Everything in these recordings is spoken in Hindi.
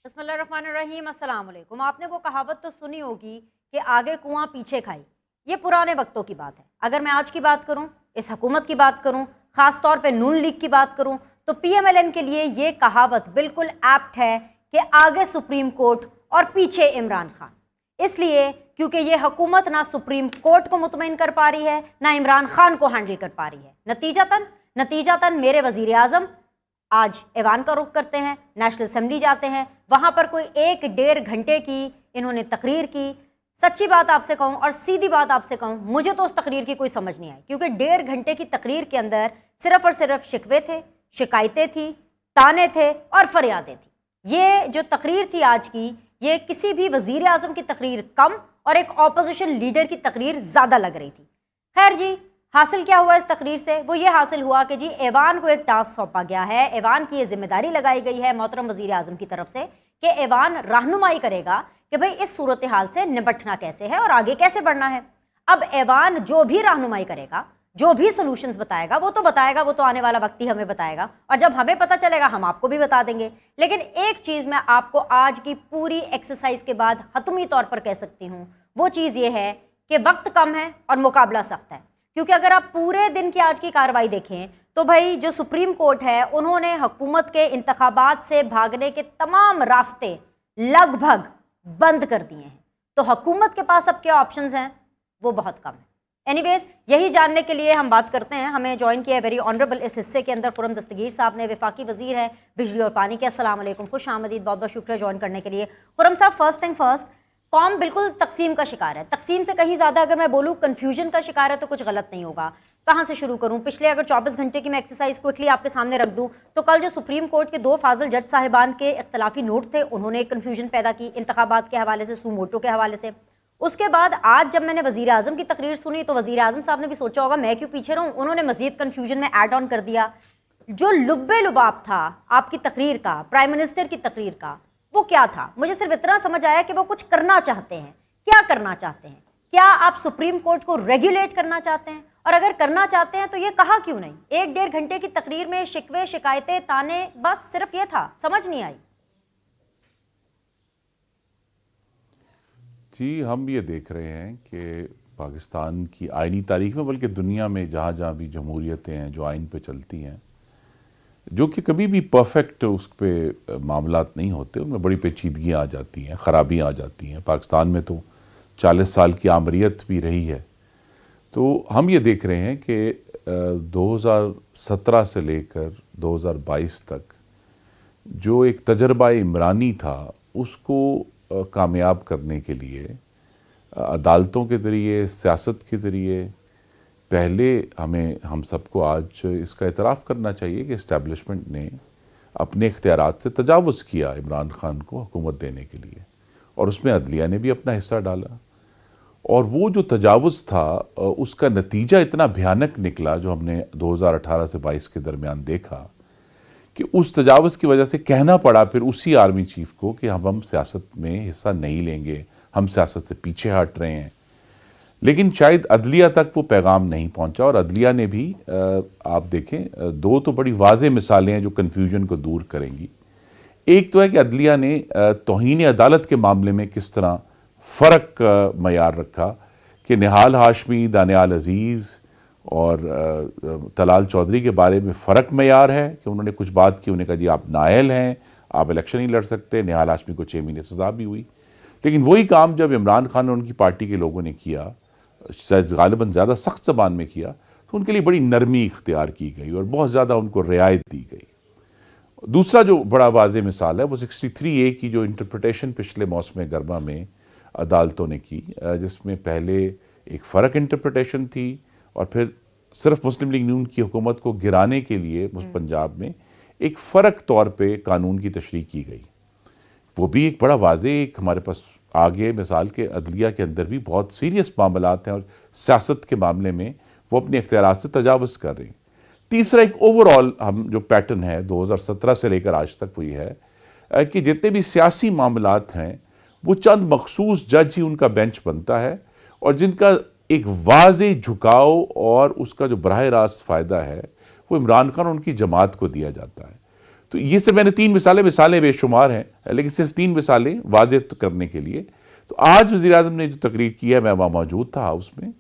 बिस्मिल्लाहिर्रहमानिर्रहीम, अस्सलाम वालेकुम। आपने वो कहावत तो सुनी होगी कि आगे कुआं पीछे खाई। ये पुराने वक्तों की बात है। अगर मैं आज की बात करूं, इस हुकूमत की बात करूं, ख़ास तौर पे नून लीग की बात करूं, तो पीएमएलएन के लिए ये कहावत बिल्कुल एप्ट है कि आगे सुप्रीम कोर्ट और पीछे इमरान खान। इसलिए क्योंकि ये हुकूमत ना सुप्रीम कोर्ट को मुतमईन कर पा रही है, ना इमरान खान को हैंडल कर पा रही है। नतीजतन मेरे वज़ीर आज़म आज ऐवान का रुख करते हैं, नेशनल असेंबली जाते हैं, वहां पर कोई 1-1.5 घंटे की इन्होंने तकरीर की। सच्ची बात आपसे कहूं और सीधी बात आपसे कहूं, मुझे तो उस तकरीर की कोई समझ नहीं आई, क्योंकि 1.5 घंटे की तकरीर के अंदर सिर्फ और सिर्फ शिकवे थे, शिकायतें थी, ताने थे और फरियादें थी। ये जो तकरीर थी आज की, ये किसी भी वजीर आजम की तकरीर कम और एक ऑपोजिशन लीडर की तकरीर ज़्यादा लग रही थी। खैर जी, हासिल क्या हुआ इस तकरीर से? वो ये हासिल हुआ कि जी ऐवान को एक टास्क सौंपा गया है, ऐवान की ये जिम्मेदारी लगाई गई है मोहतरम वजीर आजम की तरफ से कि ऐवान रहनुमाई करेगा कि भाई इस सूरत हाल से निपटना कैसे है और आगे कैसे बढ़ना है। अब ऐवान जो भी रहनुमाई करेगा, जो भी सोल्यूशंस बताएगा, वो तो बताएगा, वो तो आने वाला वक्त ही हमें बताएगा, और जब हमें पता चलेगा हम आपको भी बता देंगे। लेकिन एक चीज़ मैं आपको आज की पूरी एक्सरसाइज के बाद हतमी तौर पर कह सकती हूँ, वो चीज़ ये है कि वक्त कम है और मुकाबला सख्त है। क्योंकि अगर आप पूरे दिन की आज की कार्रवाई देखें तो भाई जो सुप्रीम कोर्ट है, उन्होंने हुकूमत के इंतखाबात से भागने के तमाम रास्ते लगभग बंद कर दिए हैं। तो हुकूमत के पास अब क्या ऑप्शंस हैं, वो बहुत कम है। एनीवेज, यही जानने के लिए हम बात करते हैं। हमें ज्वाइन किया है वेरी ऑनरेबल इस हिस्से के अंदर खुर्रम दस्तगीर साहब ने, वफाकी वजीर हैं बिजली और पानी के। अस्सलाम वालेकुम, खुश आमदीद, बहुत बहुत शुक्रिया ज्वाइन करने के लिए। खुर्रम साहब, फर्स्ट थिंग फर्स्ट, कौम बिल्कुल तकसीम का शिकार है। तकसीम से कहीं ज़्यादा अगर मैं बोलूँ कन्फ्यूजन का शिकार है तो कुछ गलत नहीं होगा। कहाँ से शुरू करूँ? पिछले अगर 24 घंटे की मैं एक्सरसाइज क्विकली आपके सामने रख दूँ तो कल जो सुप्रीम कोर्ट के 2 फाजिल जज साहिबान के इख्तलाफी नोट थे, उन्होंने एक कन्फ्यूजन पैदा की इंतखाबात के हवाले से, सूमोटो के हवाले से। उसके बाद आज जब मैंने वज़ीर आज़म की तकरीर सुनी तो वज़ीर आज़म साहब ने भी सोचा होगा मैं क्यों पीछे रहूँ, उन्होंने मज़ीद कन्फ्यूजन में ऐड ऑन कर दिया। जो लुब्बे लुबाब था आपकी तकरीर का, प्राइम मिनिस्टर की तकरीर का, वो क्या था? मुझे सिर्फ इतना समझ आया कि वो कुछ करना चाहते हैं। क्या करना चाहते हैं? क्या आप सुप्रीम कोर्ट को रेगुलेट करना चाहते हैं? और अगर करना चाहते हैं तो ये कहा क्यों नहीं? 1-1.5 घंटे की तकरीर में शिकवे, शिकायतें, ताने, बस सिर्फ ये था, समझ नहीं आई। जी, हम ये देख रहे हैं कि पाकिस्तान की आइनी तारीख में, बल्कि दुनिया में जहाँ जहाँ भी जमहूरियतें हैं जो आइन पे चलती हैं, जो कि कभी भी परफेक्ट उस पर मामलात नहीं होते, उनमें बड़ी पेचीदगियाँ आ जाती हैं, ख़राबियाँ आ जाती हैं। पाकिस्तान में तो 40 साल की आमरीत भी रही है। तो हम ये देख रहे हैं कि 2017 से लेकर 2022 तक जो एक तजर्बा इमरानी था, उसको कामयाब करने के लिए अदालतों के ज़रिए, सियासत के ज़रिए, पहले हम सबको आज इसका एतराफ़ करना चाहिए कि इस्टेब्लिशमेंट ने अपने इख्तियारात से तजावुज़ किया इमरान खान को हुकूमत देने के लिए, और उसमें अदलिया ने भी अपना हिस्सा डाला। और वो जो तजावुज़ था उसका नतीजा इतना भयानक निकला जो हमने 2018 से 22 के दरमियान देखा, कि उस तजावुज़ की वजह से कहना पड़ा फिर उसी आर्मी चीफ को कि हम सियासत में हिस्सा नहीं लेंगे, हम सियासत से पीछे हट रहे हैं। लेकिन शायद अदलिया तक वो पैगाम नहीं पहुंचा, और अदलिया ने भी आप देखें, 2 तो बड़ी वाज़ेह मिसालें हैं जो कन्फ्यूजन को दूर करेंगी। एक तो है कि अदलिया ने तौहीन अदालत के मामले में किस तरह फ़र्क मयार रखा कि निहाल हाशमी, दानियाल अजीज़ और तलाल चौधरी के बारे में फ़र्क मयार है कि उन्होंने कुछ बात की, उन्होंने कहा जी आप नाअहल हैं, आप इलेक्शन नहीं लड़ सकते। निहाल हाशमी को 6 महीने सज़ा भी हुई। लेकिन वही काम जब इमरान खान और उनकी पार्टी के लोगों ने किया, गालिबन ज़्यादा सख्त ज़बान में किया, तो उनके लिए बड़ी नरमी इख्तियार की गई और बहुत ज़्यादा उनको रियायत दी गई। दूसरा जो बड़ा वाज़ेह मिसाल है वो 63A की जो इंटरप्रटेशन पिछले मौसम गर्मा में अदालतों ने की, जिसमें पहले एक फ़र्क इंटरप्रटेशन थी और फिर सिर्फ मुस्लिम लीग नून की हुकूमत को गिराने के लिए पंजाब में एक फ़र्क तौर पे कानून की तशरीह की गई। वो भी एक बड़ा वाज़ेह एक हमारे पास आगे मिसाल के अदलिया के अंदर भी बहुत सीरियस मामलात हैं और सियासत के मामले में वो अपने इख्तियारात से तजावुज़ कर रहे हैं। तीसरा एक ओवरऑल हम जो पैटर्न है 2017 से लेकर आज तक वो ये है कि जितने भी सियासी मामलात हैं वो चंद मखसूस जज ही उनका बेंच बनता है, और जिनका एक वाज़ेह झुकाव और उसका जो बराह रास्त फ़ायदा है वो इमरान खान और उनकी जमात को दिया जाता है। तो ये सिर्फ मैंने 3 मिसालें बेशुमार हैं, लेकिन सिर्फ 3 मिसालें वाज़ेह करने के लिए। तो आज वज़ीर आज़म ने जो तकरीर की है, मैं वहाँ मौजूद था हाउस में,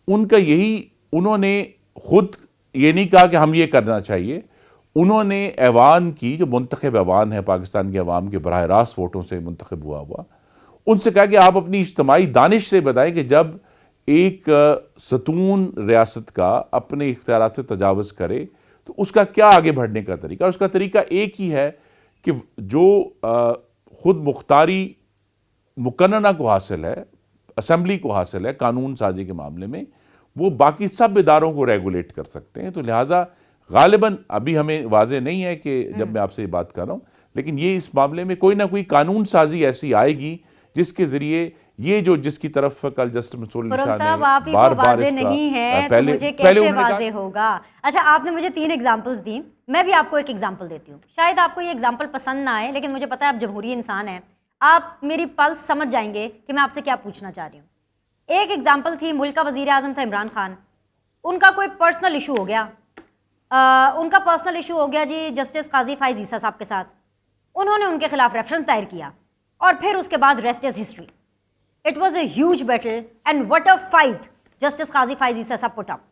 उनका यही, उन्होंने खुद ये नहीं कहा कि हम ये करना चाहिए, उन्होंने ऐवान की, जो मुंतखब ऐवान है पाकिस्तान के अवाम के बराह रास्त वोटों से मुंतखब हुआ, उनसे कहा कि आप अपनी इज्तिमाई दानिश से बताएं कि जब एक सतून रियासत का अपने इख्तियारात से तजावुज़ करे तो उसका क्या आगे बढ़ने का तरीका। और उसका तरीका एक ही है कि जो खुद मुख्तारी मुकन्नना को हासिल है, असम्बली को हासिल है कानून साजी के मामले में, वो बाकी सब इदारों को रेगुलेट कर सकते हैं। तो लिहाजा गालिबन अभी हमें वाज़ेह नहीं है कि जब मैं आपसे ये बात कर रहा हूँ, लेकिन ये इस मामले में कोई ना कोई कानून साजी ऐसी आएगी जिसके जरिए ये जो जिसकी तरफ कल जस्टिस मंसूर अली शाह ने बार-बार नहीं है तो मुझे कैसे वाज़ेह होगा। अच्छा, आपने मुझे 3 एग्जांपल्स दी, मैं भी आपको एक एग्जांपल देती हूँ। शायद आपको ये एग्जांपल पसंद ना आए, लेकिन मुझे पता है आप जमहूरी इंसान हैं, आप मेरी पल्स समझ जाएंगे कि मैं आपसे क्या पूछना चाह रही हूँ। एक एग्जाम्पल थी, मुल्क का वज़ीर आज़म था इमरान खान, उनका कोई पर्सनल इशू हो गया, उनका पर्सनल इशू हो गया जी जस्टिस काजी फाइज ईसा साहब के साथ, उन्होंने उनके खिलाफ रेफरेंस दायर किया और फिर उसके बाद rest is history. It was a huge battle and what a fight justice Qazi Faez Isa साहब पुट अप।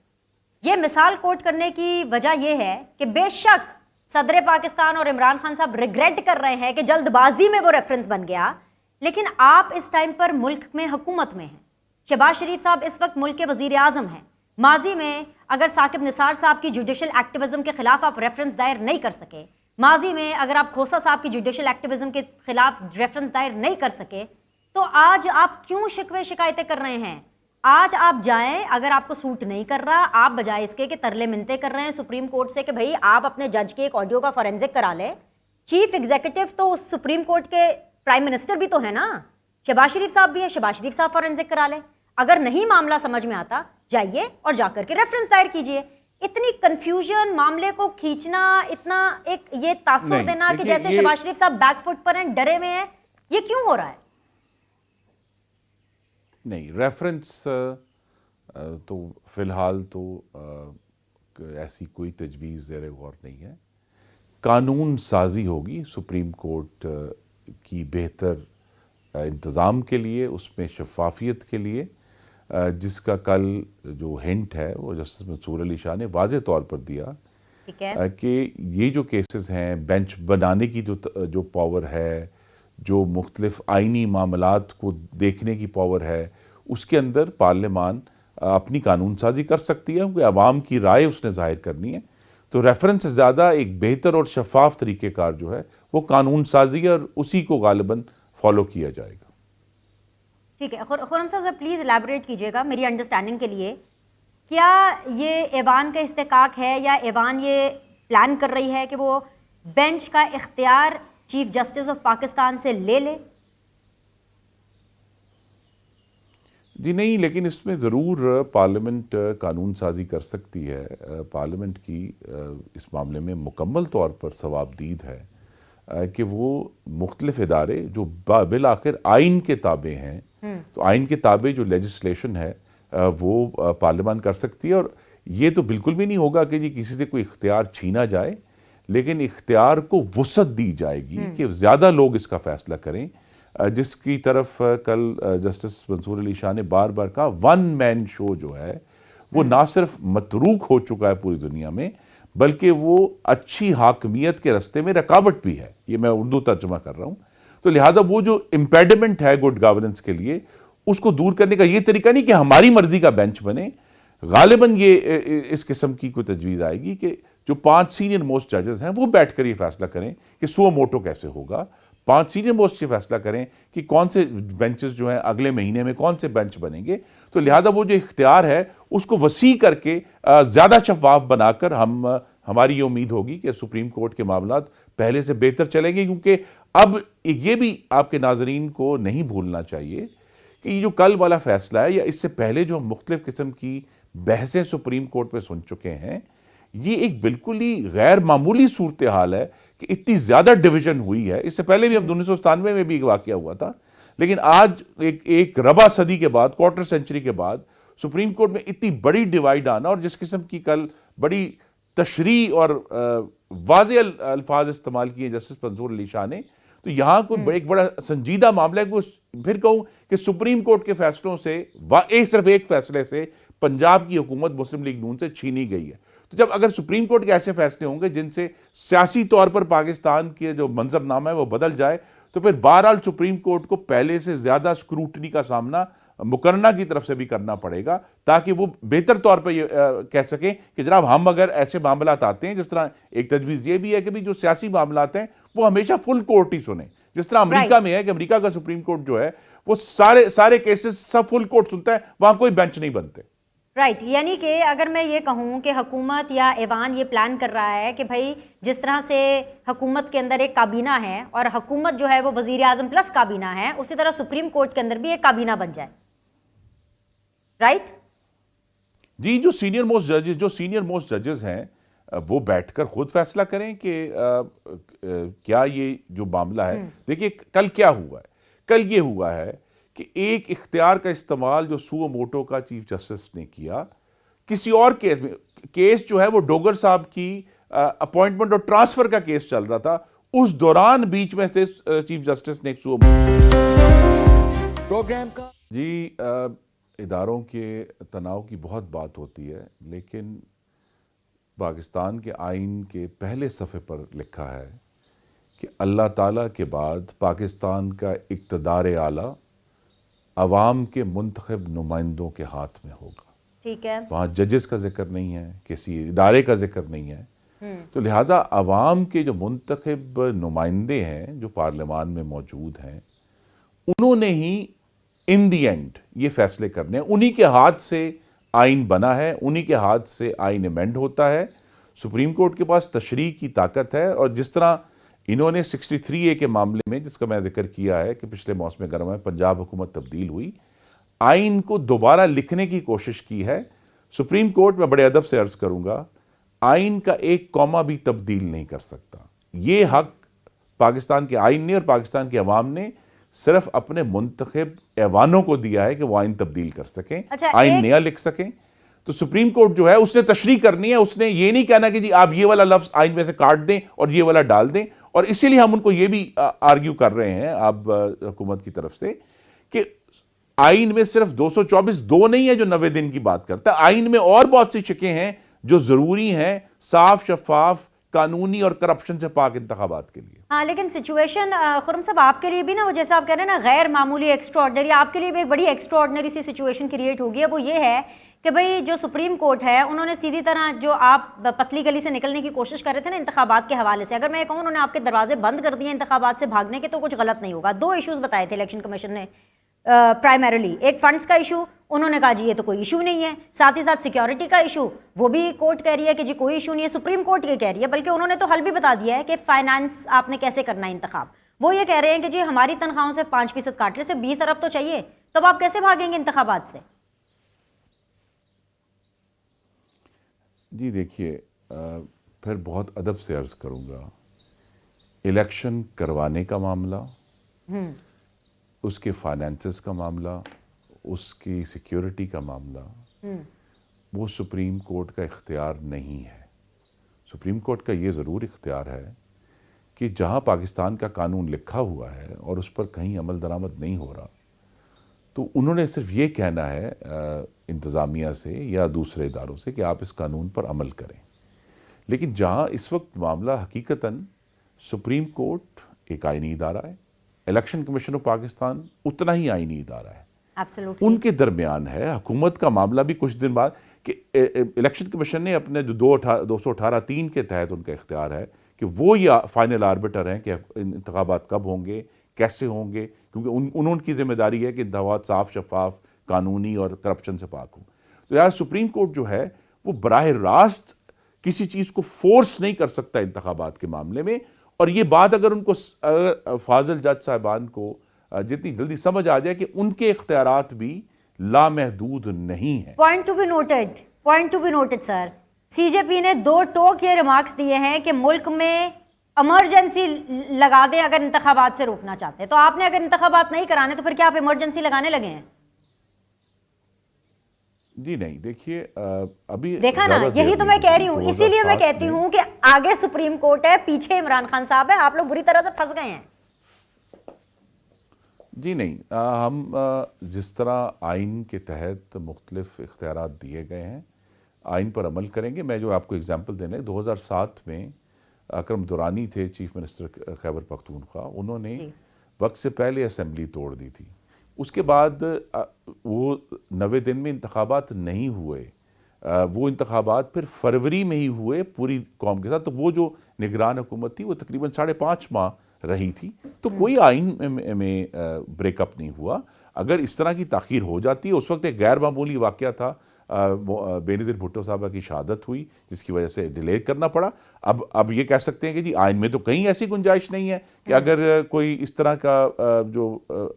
ये मिसाल कोट करने की वजह यह है कि बेशक सदर पाकिस्तान और इमरान खान साहब रिग्रेट कर रहे हैं कि जल्दबाजी में वो रेफरेंस बन गया, लेकिन आप इस टाइम पर मुल्क में हुकूमत में हैं। शहबाज शरीफ साहब इस वक्त मुल्क के वजीर आजम हैं। माजी में अगर साकिब निसार साहब की जुडिशल एक्टिविज्म के खिलाफ आप रेफरेंस दायर नहीं कर सके, माजी में अगर आप खोसा साहब की जुडिशल एक्टिविज्म के खिलाफ रेफरेंस दायर नहीं कर सके, तो आज आप क्यों शिकवे शिकायतें कर रहे हैं? आज आप जाएं, अगर आपको सूट नहीं कर रहा, आप बजाय इसके कि तरले मिनते कर रहे हैं सुप्रीम कोर्ट से कि भाई आप अपने जज के एक ऑडियो का फॉरेंसिक करा लें। चीफ एग्जीक्यूटिव तो उस सुप्रीम कोर्ट के प्राइम मिनिस्टर भी तो है ना, शहबाज शरीफ साहब भी है, शहबाज शरीफ साहब फॉरेंसिक करा लें। अगर नहीं मामला समझ में आता, जाइए और जाकर के रेफरेंस दायर कीजिए। इतनी कंफ्यूजन, मामले को खींचना, इतना एक ये तासुर देना कि जैसे शहबाज शरीफ साहब बैकफुट पर हैं, डरे हुए हैं, ये क्यों हो रहा है? नहीं, रेफरेंस तो फिलहाल तो ऐसी कोई तजवीज़ ज़ेर गौर नहीं है। कानून साजी होगी सुप्रीम कोर्ट की बेहतर इंतज़ाम के लिए, उसमें शफाफियत के लिए, जिसका कल जो हिंट है वो जस्टिस मंसूर अली शाह ने वाज़े तौर पर दिया कि ये जो केसेस हैं, बेंच बनाने की जो पावर है, जो मुख्तलिफ आइनी मामलात को देखने की पावर है, उसके अंदर पार्लियामान अपनी कानून साजी कर सकती है, क्योंकि अवाम की राय उसने जाहिर करनी है। तो रेफरेंस से ज़्यादा एक बेहतर और शफाफ तरीक़ेकार जो है वो कानून साजी है, और उसी को गालिबन फॉलो किया जाएगा। ठीक है, खुर्रम साहब प्लीज़ एलैबोरेट कीजिएगा मेरी अंडरस्टैंडिंग के लिए, क्या ये ऐवान का इस्तेकाक है या ऐवान ये प्लान कर रही है कि वो बेंच का इख्तियार चीफ जस्टिस ऑफ पाकिस्तान से ले ले? जी नहीं, लेकिन इसमें ज़रूर पार्लियामेंट कानून साजी कर सकती है। पार्लियामेंट की इस मामले में मुकम्मल तौर पर सवाबदीद है कि वो मुख्तलिफ इदारे जो बिल आखिर आइन के ताबे हैं, तो आइन के ताबे जो लेजिस्लेशन है वो पार्लियामान कर सकती है। और ये तो बिल्कुल भी नहीं होगा कि जी किसी से कोई इख्तियार छीना जाए, लेकिन इख्तियार को वुसअत दी जाएगी कि ज़्यादा लोग इसका फैसला करें, जिसकी तरफ कल जस्टिस मंसूर अली शाह ने बार बार कहा। वन मैन शो जो है वो ना सिर्फ मतरूक हो चुका है पूरी दुनिया में, बल्कि वो अच्छी हाकमियत के रास्ते में रुकावट भी है। ये मैं उर्दू तर्जुमा कर रहा हूँ। तो लिहाजा वो जो इम्पेडिमेंट है गुड गवर्नेंस के लिए, उसको दूर करने का ये तरीका नहीं कि हमारी मर्जी का बेंच बने। गालिबन ये इस किस्म की कोई तजवीज़ आएगी कि जो 5 सीनियर मोस्ट जजेस हैं वो बैठकर ये फैसला करें कि सुओ मोटो कैसे होगा। 5 सीनियर मोस्ट ये फैसला करें कि कौन से बेंचेस जो हैं अगले महीने में कौन से बेंच बनेंगे। तो लिहाजा वो जो इख्तियार है उसको वसी करके ज़्यादा शफाफ बनाकर हमारी ये उम्मीद होगी कि सुप्रीम कोर्ट के मामलात पहले से बेहतर चलेंगे। क्योंकि अब ये भी आपके नाजरीन को नहीं भूलना चाहिए कि ये जो कल वाला फैसला है, या इससे पहले जो हम मुख्तलिफ किस्म की बहसें सुप्रीम कोर्ट में सुन चुके हैं, ये एक बिल्कुल ही गैर मामूली सूरत हाल है कि इतनी ज़्यादा डिवीजन हुई है। इससे पहले भी अब 1997 में भी एक वाक़या हुआ था, लेकिन आज एक रबा सदी के बाद, क्वार्टर सेंचुरी के बाद सुप्रीम कोर्ट में इतनी बड़ी डिवाइड आना, और जिस किस्म की कल बड़ी तशरीह और वाज़े अल्फाज इस्तेमाल किए जस्टिस मंसूर अली शाह ने। तो यहाँ कोई एक बड़ा संजीदा मामला है कि फिर कहूँ कि सुप्रीम कोर्ट के फैसलों से सिर्फ एक फैसले से पंजाब की हुकूमत मुस्लिम लीग नून से छीनी गई है। तो जब अगर सुप्रीम कोर्ट के ऐसे फैसले होंगे जिनसे सियासी तौर पर पाकिस्तान के जो मंजरनामा है वो बदल जाए, तो फिर बहरहाल सुप्रीम कोर्ट को पहले से ज्यादा स्क्रूटनी का सामना मुकर्रना की तरफ से भी करना पड़ेगा, ताकि वो बेहतर तौर पर ये कह सकें कि जनाब हम अगर ऐसे मामलात आते हैं, जिस तरह एक तजवीज़ ये भी है कि भी जो सियासी मामलात हैं वो हमेशा फुल कोर्ट ही सुने, जिस तरह अमेरिका में है कि अमेरिका का सुप्रीम कोर्ट जो है वो सारे केसेस सब फुल कोर्ट सुनता है, वहां कोई बेंच नहीं बनते। राइट, यानी कि अगर मैं ये कहूँ कि हुकूमत या ऐवान ये प्लान कर रहा है कि भाई जिस तरह से हुकूमत के अंदर एक काबीना है और हुकूमत जो है वो वजीर आजम प्लस काबीना है, उसी तरह सुप्रीम कोर्ट के अंदर भी एक काबीना बन जाए, राइट? जी, जो सीनियर मोस्ट जजेस हैं वो बैठकर खुद फैसला करें कि क्या ये जो मामला है। देखिए कल क्या हुआ है, कल ये हुआ है कि एक इख्तियार का इस्तेमाल जो सुओ मोटो का चीफ जस्टिस ने किया किसी और केस में, केस जो है वो डोगर साहब की अपॉइंटमेंट और ट्रांसफर का केस चल रहा था, उस दौरान बीच में से चीफ जस्टिस ने एक सुओ प्रोग्राम का जी इदारों के तनाव की बहुत बात होती है, लेकिन पाकिस्तान के आइन के पहले सफ़े पर लिखा है कि अल्लाह ताला के बाद पाकिस्तान का इक़्तिदार आला अवाम के मुंतखब नुमाइंदों के हाथ में होगा। ठीक है, वहाँ जजेस का जिक्र नहीं है, किसी इदारे का जिक्र नहीं है। तो लिहाजा अवाम के जो मुंतखब नुमाइंदे हैं जो पार्लियामान में मौजूद हैं, उन्होंने ही इन दी एंड ये फैसले करने हैं। उन्हीं के हाथ से आइन बना है, उन्हीं के हाथ से आइन अमेंड होता है। सुप्रीम कोर्ट के पास तशरीह की ताकत है, और जिस तरह इन्होंने 63A के मामले में, जिसका मैं जिक्र किया है कि पिछले मौसम गर्मा में पंजाब हुकूमत तब्दील हुई, आइन को दोबारा लिखने की कोशिश की है। सुप्रीम कोर्ट में बड़े अदब से अर्ज करूंगा, आइन का एक कॉमा भी तब्दील नहीं कर सकता। ये हक पाकिस्तान के आइन ने और पाकिस्तान के अवाम ने सिर्फ अपने मुंतखब ऐवानों को दिया है कि वो आइन तब्दील कर सकें, अच्छा, आइन नया लिख सकें। तो सुप्रीम कोर्ट जो है उसने तशरीह करनी है, उसने ये नहीं कहना कि जी आप ये वाला लफ्ज आइन में से काट दें और ये वाला डाल दें। और इसीलिए हम उनको ये भी आर्ग्यू कर रहे हैं अब हुकूमत की तरफ से कि आइन में सिर्फ 224(2) नहीं है जो 90 दिन की बात करता है, आइन में और बहुत सी शिकें हैं जो जरूरी हैं साफ शफाफ कानूनी और करप्शन से पाक इंतखाबात के लिए। हाँ, लेकिन सिचुएशन खुर्रम साहब आपके लिए भी ना, वो जैसे आप कह रहे हैं ना गैर मामूली एक्स्ट्राऑर्डिनरी, आपके लिए भी एक बड़ी एक्स्ट्राऑर्डिनरी सी सिचुएशन क्रिएट होगी है। वो ये है कि भाई जो सुप्रीम कोर्ट है उन्होंने सीधी तरह जो आप पतली गली से निकलने की कोशिश कर रहे थे ना इंतखाबात के हवाले से, अगर मैं कहूँ उन्होंने आपके दरवाजे बंद कर दिए इंतखाबात से भागने के, तो कुछ गलत नहीं होगा। 2 इश्यूज बताए थे इलेक्शन कमीशन ने प्राइमरीली, एक फंड्स का इशू, उन्होंने कहा जी ये तो कोई इशू नहीं है, साथ ही साथ सिक्योरिटी का इशू, वो भी कोर्ट कह रही है कि जी कोई इशू नहीं है, सुप्रीम कोर्ट ये कह रही है, बल्कि उन्होंने तो हल भी बता दिया है कि फाइनेंस आपने कैसे करना है इंतखाब। वो ये कह रहे हैं कि जी हमारी तनख्वाहों से 5% काट ले, सिर्फ 20 अरब तो चाहिए, तब आप कैसे भागेंगे इंतखाबात से? जी देखिए, फिर बहुत अदब से अर्ज करूंगा, इलेक्शन करवाने का मामला, उसके फाइनेंसेस का मामला, उसकी सिक्योरिटी का मामला, वो सुप्रीम कोर्ट का इख्तियार नहीं है। सुप्रीम कोर्ट का ये ज़रूर इख्तियार है कि जहाँ पाकिस्तान का कानून लिखा हुआ है और उस पर कहीं अमल दरामद नहीं हो रहा, तो उन्होंने सिर्फ ये कहना है इंतज़ामिया से या दूसरे इदारों से कि आप इस कानून पर अमल करें। लेकिन जहाँ इस वक्त मामला हकीकतन सुप्रीम कोर्ट एक आइनी इदारा है, इलेक्शन कमीशन ऑफ पाकिस्तान उतना ही आइनी इदारा है, Absolutely. उनके दरमियान है। हुकूमत का मामला भी कुछ दिन बाद कि इलेक्शन कमीशन ने अपने जो 218(3) के तहत उनका इख्तियार है कि वो ये फाइनल आर्बिटर हैं कि इंतखाबात कब होंगे, कैसे होंगे, क्योंकि उनकी जिम्मेदारी है कि इंतखाबात साफ शफाफ कानूनी और करप्शन से पाक हो। तो यार सुप्रीम कोर्ट जो है वो बराह रास्त किसी चीज़ को फोर्स नहीं कर सकता इंतखाबात के मामले में। और ये बात अगर उनको फाजिल जज साहिबान को जितनी जल्दी समझ आ जाए कि उनके इख्तियारात भी लामहदूद नहीं है। Point to be noted sir, CJP ने 2 टोक ये रिमार्क्स दिए हैं कि मुल्क में इमरजेंसी लगा दें अगर इंतखाबात से रोकना चाहते हैं। तो आपने अगर इंतखाबात नहीं कराने तो फिर क्या आप इमरजेंसी लगाने लगे हैं? जी नहीं, देखिए अभी देखा ना, ज़्यादा यही देर तो नहीं मैं कह हुई। रही हूँ, इसीलिए मैं 2007 कहती में हूँ कि आगे सुप्रीम कोर्ट है, पीछे इमरान खान साहब है, आप लोग बुरी तरह से फंस गए हैं। जी नहीं, हम जिस तरह आइन के तहत मुख्तलिफ इख्तियारात दिए गए हैं, आइन पर अमल करेंगे। मैं जो आपको एग्जांपल देना है, 2007 में अकरम दुरानी थे चीफ मिनिस्टर खैबर पख्तूनख्वा, उन्होंने जी। वक्त से पहले असेंबली तोड़ दी थी। उसके बाद वो 90 दिन में इंतखाबात नहीं हुए। वो इंतखाबात फिर फरवरी में ही हुए पूरी कौम के साथ। तो वो जो निगरान हुकूमत थी वो तकरीबन 5.5 माह रही थी। तो कोई आइन में ब्रेकअप नहीं हुआ। अगर इस तरह की ताख़ीर हो जाती है, उस वक्त एक गैर मामूली वाक़या था, बेनज़ीर भुट्टो साहबा की शहादत हुई जिसकी वजह से डिले करना पड़ा। अब ये कह सकते हैं कि जी आइन में तो कहीं ऐसी गुंजाइश नहीं है कि अगर कोई इस तरह का जो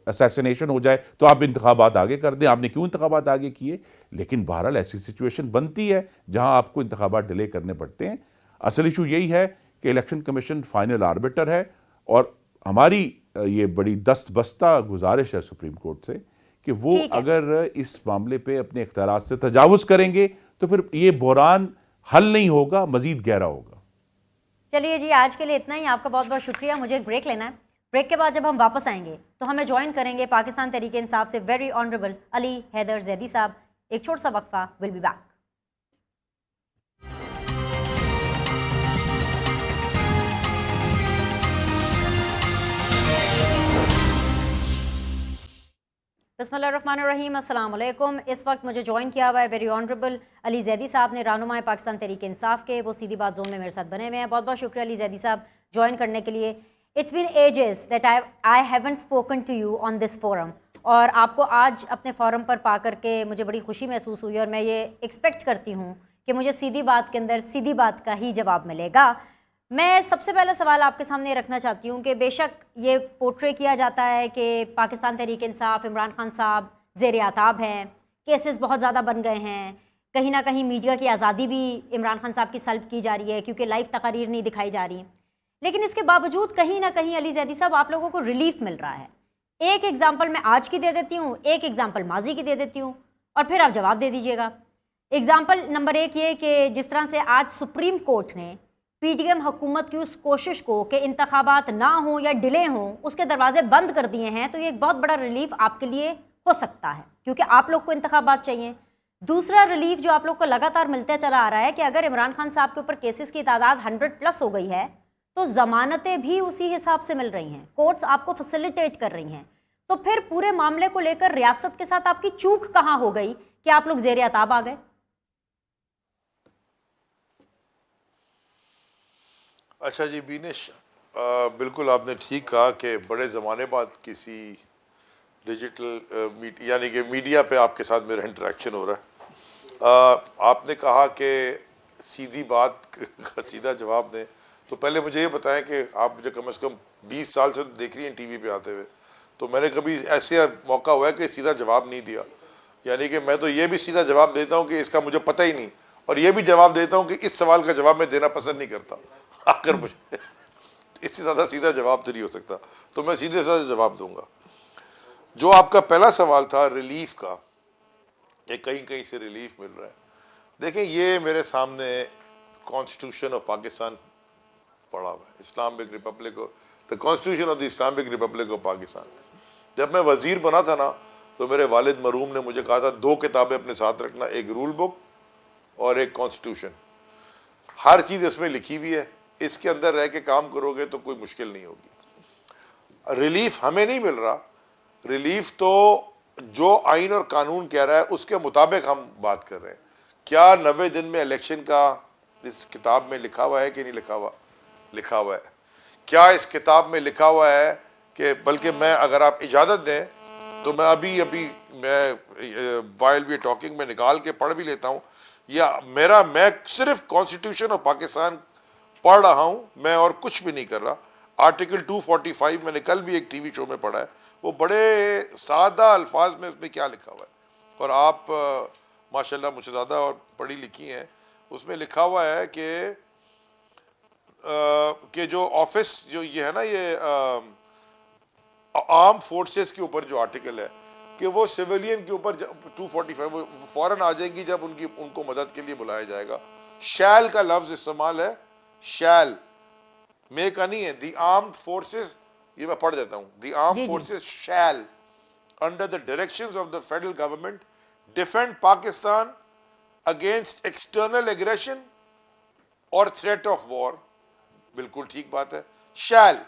असैसिनेशन हो जाए तो आप इंतखाबात आगे कर दें। आपने क्यों इंतखाबात आगे किए? लेकिन बहरहाल ऐसी सिचुएशन बनती है जहां आपको इंतखाबात डिले करने पड़ते हैं। असल इशू यही है कि इलेक्शन कमीशन फाइनल आर्बिटर है, और हमारी ये बड़ी दस्त बस्ता गुजारिश है सुप्रीम कोर्ट से कि वो ठीक है, अगर इस मामले पे अपने इख्तियारात से तजावुज करेंगे तो फिर ये बहरान हल नहीं होगा, मजीद गहरा होगा। चलिए जी, आज के लिए इतना ही। आपका बहुत बहुत शुक्रिया। मुझे एक ब्रेक लेना है। ब्रेक के बाद जब हम वापस आएंगे तो हमें ज्वाइन करेंगे पाकिस्तान तहरीक इंसाफ से वेरी ऑनरेबल अली हैदर जैदी साहब। एक छोटा सा वक्फा, विल बी बैक। बिस्मिल्लाहिर्रहमानिर्रहीम, अस्सलाम वालेकुम। इस वक्त मुझे ज्वाइन किया हुआ है वेरी ऑनरेबल अली जैदी साहब ने, रहनुमाए पाकिस्तान तहरीक इंसाफ के। वो सीधी बात जोन में मेरे साथ बने हुए हैं। बहुत बहुत शुक्रिया अली जैदी साहब ज्वाइन करने के लिए। It's been ages that I haven't spoken to you on this forum, और आपको आज अपने फोरम पर पा करके मुझे बड़ी खुशी महसूस हुई, और मैं ये एक्सपेक्ट करती हूँ कि मुझे सीधी बात के अंदर सीधी बात का ही जवाब मिलेगा। मैं सबसे पहला सवाल आपके सामने रखना चाहती हूँ कि बेशक ये पोर्ट्रे किया जाता है कि पाकिस्तान तहरीक इंसाफ, इमरान खान साहब ज़ेर आताब हैं, केसेस बहुत ज़्यादा बन गए हैं, कहीं ना कहीं मीडिया की आज़ादी भी इमरान खान साहब की सल्ब की जा रही है क्योंकि लाइव तकारीर नहीं दिखाई जा रही। लेकिन इसके बावजूद कहीं ना कहीं अली जैदी साहब आप लोगों को रिलीफ मिल रहा है। एक एग्जाम्पल मैं आज की दे देती हूँ, एक एग्जाम्पल माजी की दे देती हूँ, और फिर आप जवाब दे दीजिएगा। एग्जाम्पल नंबर एक ये कि जिस तरह से आज सुप्रीम कोर्ट ने पीडीएम हुकूमत की उस कोशिश को कि इंतखाबात ना हो या डिले हों, उसके दरवाजे बंद कर दिए हैं, तो ये एक बहुत बड़ा रिलीफ आपके लिए हो सकता है क्योंकि आप लोग को इंतखाबात चाहिए। दूसरा रिलीफ जो आप लोग को लगातार मिलता चला आ रहा है कि अगर इमरान खान साहब के ऊपर केसेस की तादाद 100+ हो गई है तो जमानतें भी उसी हिसाब से मिल रही हैं, कोर्ट्स आपको फैसिलिटेट कर रही हैं। तो फिर पूरे मामले को लेकर रियासत के साथ आपकी चूक कहाँ हो गई कि आप लोग ज़ेर अताब आ गए? अच्छा जी बीनेश, बिल्कुल आपने ठीक कहा कि बड़े ज़माने बाद किसी डिजिटल यानी कि मीडिया पे आपके साथ मेरा इंटरेक्शन हो रहा है। आपने कहा कि सीधी बात का सीधा जवाब दें, तो पहले मुझे ये बताएं कि आप मुझे कम से कम 20 साल से देख रही हैं टीवी पे आते हुए, तो मैंने कभी ऐसे मौका हुआ है कि सीधा जवाब नहीं दिया? यानी कि मैं तो ये भी सीधा जवाब देता हूँ कि इसका मुझे पता ही नहीं, और ये भी जवाब देता हूँ कि इस सवाल का जवाब मैं देना पसंद नहीं करता। आकर मुझे इससे ज़्यादा सीधा जवाब तो नहीं हो सकता, तो मैं सीधे साधे जवाब दूंगा। जो आपका पहला सवाल था रिलीफ का, ये कहीं कहीं से रिलीफ मिल रहा है, देखें ये मेरे सामने कॉन्स्टिट्यूशन ऑफ पाकिस्तान पढ़ा हुआ है, Islamic Republic, the constitution of the Islamic Republic of Pakistan. जब मैं वजीर बना था ना, तो मेरे वालिद मरूम ने मुझे कहा था 2 किताबें अपने साथ रखना, एक रूल बुक और एक कॉन्स्टिट्यूशन। हर चीज़ इसमें लिखी हुई है, इसके अंदर रह के काम करोगे तो कोई मुश्किल नहीं होगी। रिलीफ हमें नहीं मिल रहा, रिलीफ तो जो आइन और कानून कह रहा है उसके मुताबिक हम बात कर रहे हैं। क्या 90 दिन में इलेक्शन का इस किताब में लिखा हुआ है कि नहीं लिखा हुआ? लिखा हुआ है। क्या इस किताब में लिखा हुआ है कि, बल्कि मैं अगर आप इजाज़त दें तो मैं अभी मैं वाइल वी टॉकिंग में निकाल के पढ़ भी लेता हूँ, या मैं सिर्फ कॉन्स्टिट्यूशन ऑफ पाकिस्तान पढ़ रहा हूं, मैं और कुछ भी नहीं कर रहा। आर्टिकल 245 मैंने कल भी एक टीवी शो में पढ़ा है, वो बड़े सादा अल्फाज में उसमें क्या लिखा हुआ है, और आप माशाल्लाह मुझसे ज़्यादा और पढ़ी लिखी हैं। उसमें लिखा हुआ है कि जो ऑफिस जो ये है ना, ये आर्म फोर्सेस के ऊपर जो आर्टिकल है, कि वो सिविलियन के ऊपर 245 वो फौरन आ जाएंगी जब उनको मदद के लिए बुलाया जाएगा। शैल का लफ्ज इस्तेमाल है, शैल मे का नहीं है। द आर्म्ड फोर्सेस, ये मैं पढ़ देता हूं, the armed forces shall under the directions of the federal government defend Pakistan against external aggression और थ्रेट ऑफ वॉर। बिल्कुल ठीक बात है, शैल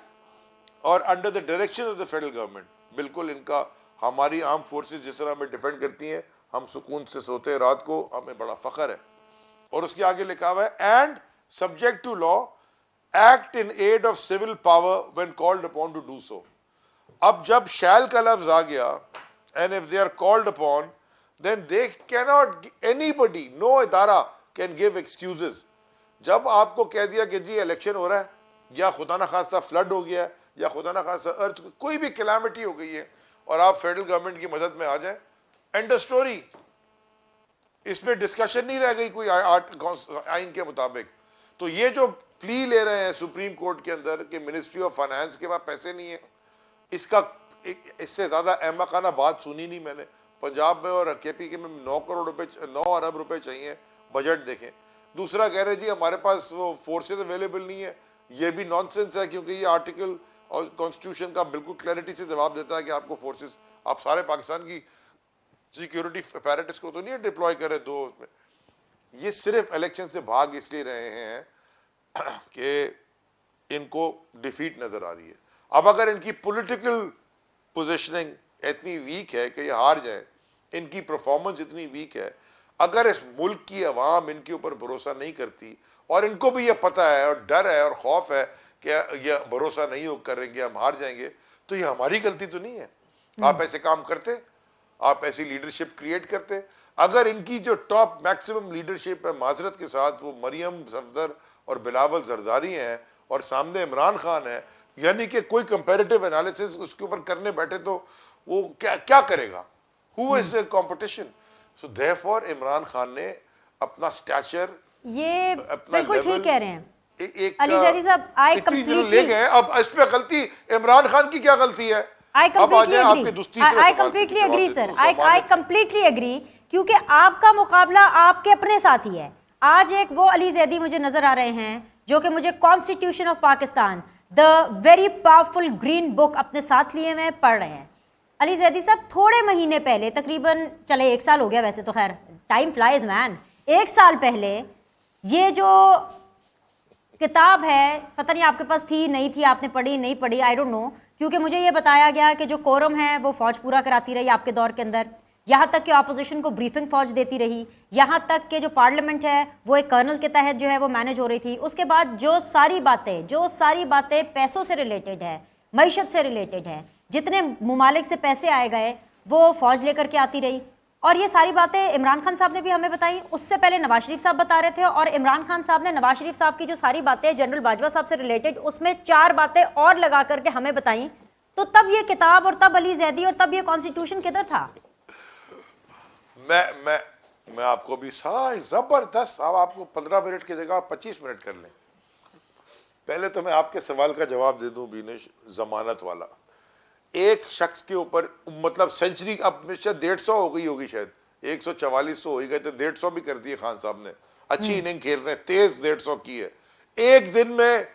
और under the direction of the federal government. बिल्कुल इनका, हमारी आर्म फोर्सेस जिस तरह हमें डिफेंड करती हैं, हम सुकून से सोते हैं रात को, हमें बड़ा फख्र है। और उसके आगे लिखा हुआ है and subject to law act in aid of civil power when called upon to do so. अब जब शैल का लफ्ज आ गया, and if they are called upon then they cannot, anybody, no इदारा कैन गिव एक्सक्यूजेस। जब आपको कह दिया कि जी इलेक्शन हो रहा है, या खुदा ना खास्ता फ्लड हो गया है, या खुदा ना खास्ता अर्थ कोई भी कैलामिटी हो गई है, और आप फेडरल गवर्नमेंट की मदद में आ जाए, एंड द स्टोरी, इसमें डिस्कशन नहीं रह गई कोई आइन के मुताबिक। तो ये जो प्ली ले रहे हैं सुप्रीम कोर्ट के अंदर कि मिनिस्ट्री ऑफ फाइनेंस के पास पैसे नहीं है, इसका इससे ज्यादा अहमकाना बात सुनी नहीं मैंने। पंजाब में और केपी में 9 अरब रुपए चाहिए, बजट देखें। दूसरा कह रहे जी हमारे पास वो फोर्सेज अवेलेबल नहीं है, ये भी नॉनसेंस है, क्योंकि ये आर्टिकल और कॉन्स्टिट्यूशन का बिल्कुल क्लैरिटी से जवाब देता है कि आपको फोर्सेस, आप सारे पाकिस्तान की सिक्योरिटी अपैरेटस को तो नहीं डिप्लॉय करे दो उसमें। ये सिर्फ इलेक्शन से भाग इसलिए रहे हैं कि इनको डिफीट नजर आ रही है। अब अगर इनकी पॉलिटिकल पोजीशनिंग इतनी वीक है कि ये हार जाए, इनकी परफॉर्मेंस इतनी वीक है, अगर इस मुल्क की अवाम इनके ऊपर भरोसा नहीं करती, और इनको भी ये पता है और डर है और खौफ है कि ये भरोसा नहीं हो करेंगे, हम हार जाएंगे, तो ये हमारी गलती तो नहीं है। आप ऐसे काम करते, आप ऐसी लीडरशिप क्रिएट करते। अगर इनकी जो टॉप मैक्सिमम लीडरशिप है, माजरत के साथ, वो मरियम सफदर और बिलावल जरदारी हैं, और सामने इमरान खान है, यानी कि कोई कंपैरेटिव एनालिसिस उसके ऊपर करने बैठे तो वो क्या करेगा? Who is competition? So therefore Imran Khan ने अपना स्टैचर, ये अपना बिल्कुल ठीक कह रहे हैं एक अली जरी साहब, आई कंप्लीटली ले गए। अब इसमें गलती इमरान खान की क्या गलती है? I completely agree, sir. I completely agree, क्योंकि आपका मुकाबला आपके अपने साथ ही है। आज एक वो अली जैदी मुझे नजर आ रहे हैं जो कि मुझे constitution of Pakistan, the very powerful green book अपने साथ लिए हुए पढ़ रहे हैं। अली जैदी साहब थोड़े महीने पहले, तकरीबन चले 1 साल हो गया वैसे तो, खैर टाइम फ्लाइज मैन, 1 साल पहले ये जो किताब है, पता नहीं आपके पास थी नहीं थी, आपने पढ़ी नहीं पढ़ी, आई डोंट नो, क्योंकि मुझे ये बताया गया कि जो कोरम है वो फौज पूरा कराती रही आपके दौर के अंदर, यहाँ तक कि ऑपोजिशन को ब्रीफिंग फौज देती रही, यहाँ तक कि जो पार्लियामेंट है वो एक कर्नल के तहत जो है वो मैनेज हो रही थी। उसके बाद जो सारी बातें पैसों से रिलेटेड है, मईशत से रिलेटेड है, जितने मुमालिक से पैसे आए गए वो फौज लेकर के आती रही। और ये सारी बातें इमरान खान साहब ने भी हमें बताई, उससे पहले नवाज शरीफ साहब बता रहे थे, और इमरान खान साहब ने नवाज शरीफ साहब की जो सारी बातें जनरल बाजवा साहब से रिलेटेड, उसमें 4 बातें और लगा करके हमें बताई। तो तब ये किताब और तब अली जैदी और तब ये कॉन्स्टिट्यूशन किधर था? मैं आपको भी सारा जबरदस्त, अब आपको 15 मिनट की जगह 25 मिनट कर लें। पहले तो मैं आपके सवाल का जवाब दे दूं बीनिश, जमानत वाला। एक शख्स के ऊपर, मतलब सेंचुरी अब शायद 150 हो गई होगी, शायद 144 हो ही गए थे, 150 भी कर दिए खान साहब ने। अच्छी इनिंग खेल रहे हैं, तेज 150 की है। एक दिन में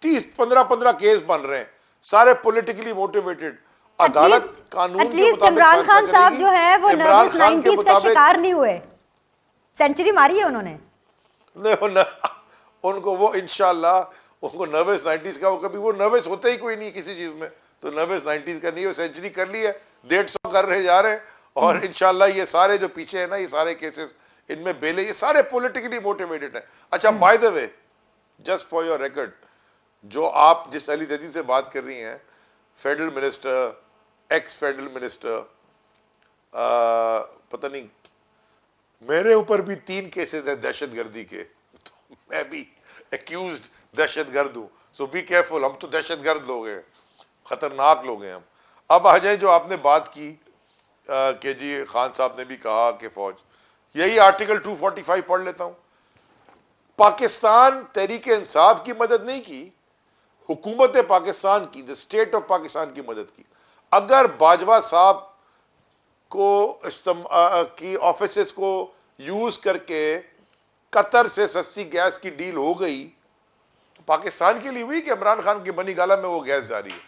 30-15 केस बन रहे हैं, सारे पॉलिटिकली मोटिवेटेड। अदालत कानून के मुताबिक इमरान खान साहब जो है वो नर्वस 90s का शिकार नहीं हुए, सेंचुरी मारी है उन्होंने। उनको वो इंशाल्लाह, उनको नर्वस 90s का, वो कभी वो नर्वस होते ही कोई नहीं किसी चीज में, तो नर्वस 90s का नहीं, वो सेंचुरी कर ली है, 150 कर रहे जा रहे हैं। और इंशाल्लाह ये सारे जो पीछे है ना, ये सारे केसेस, इनमें बेले, ये सारे पॉलिटिकली मोटिवेटेड है। अच्छा, by the way, just for your record, जो आप जिस अली जैदी से बात कर रही हैं, federal minister, x federal minister, पता नहीं, मेरे ऊपर भी 3 केसेस हैं दहशतगर्दी के, तो मैं भी एक्यूज्ड दहशतगर्द हूं। सो बी केयरफुल, हम तो दहशतगर्द लोग हैं, खतरनाक लोग हैं हम। अब आ जाए जो आपने बात की कि जी खान साहब ने भी कहा कि फौज, यही आर्टिकल 245 पढ़ लेता हूं। पाकिस्तान तहरीक इंसाफ की मदद नहीं की, हुकूमत पाकिस्तान की, द स्टेट ऑफ पाकिस्तान की मदद की। अगर बाजवा साहब की ऑफिसेस को यूज करके कतर से सस्ती गैस की डील हो गई, तो पाकिस्तान के लिए हुई कि इमरान खान की बनी गाला में वो गैस जारी है?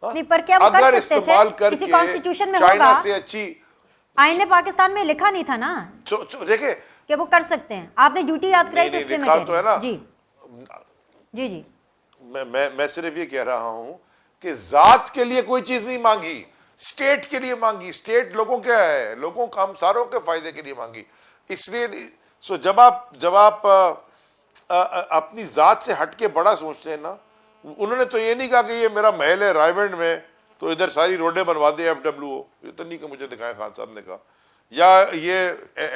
नहीं, पर क्या वो अगर कर सकते इस्तेमाल थे? किसी करके कॉन्स्टिट्यूशन में चाइना होगा, से अच्छी आईन ने पाकिस्तान में लिखा नहीं था ना देखे कि वो कर सकते हैं। आपने ड्यूटी याद कराई तो नहीं, इसलिए मैं लिखा कह तो रही है ना। हूं। जी जी जी मैं सिर्फ ये कह रहा हूं कि जात के लिए कोई चीज नहीं मांगी, स्टेट के लिए मांगी। स्टेट लोगों क्या है, लोगों का, हम सारों के फायदे के लिए मांगी। इसलिए जब आप अपनी जात से हटके बड़ा सोचते हैं ना, उन्होंने तो ये नहीं कहा कि ये मेरा महल है रायगंज में तो इधर सारी रोडें बनवा दे FWO, ये तो नहीं कि मुझे दिखाया खान साहब ने कहा। या ये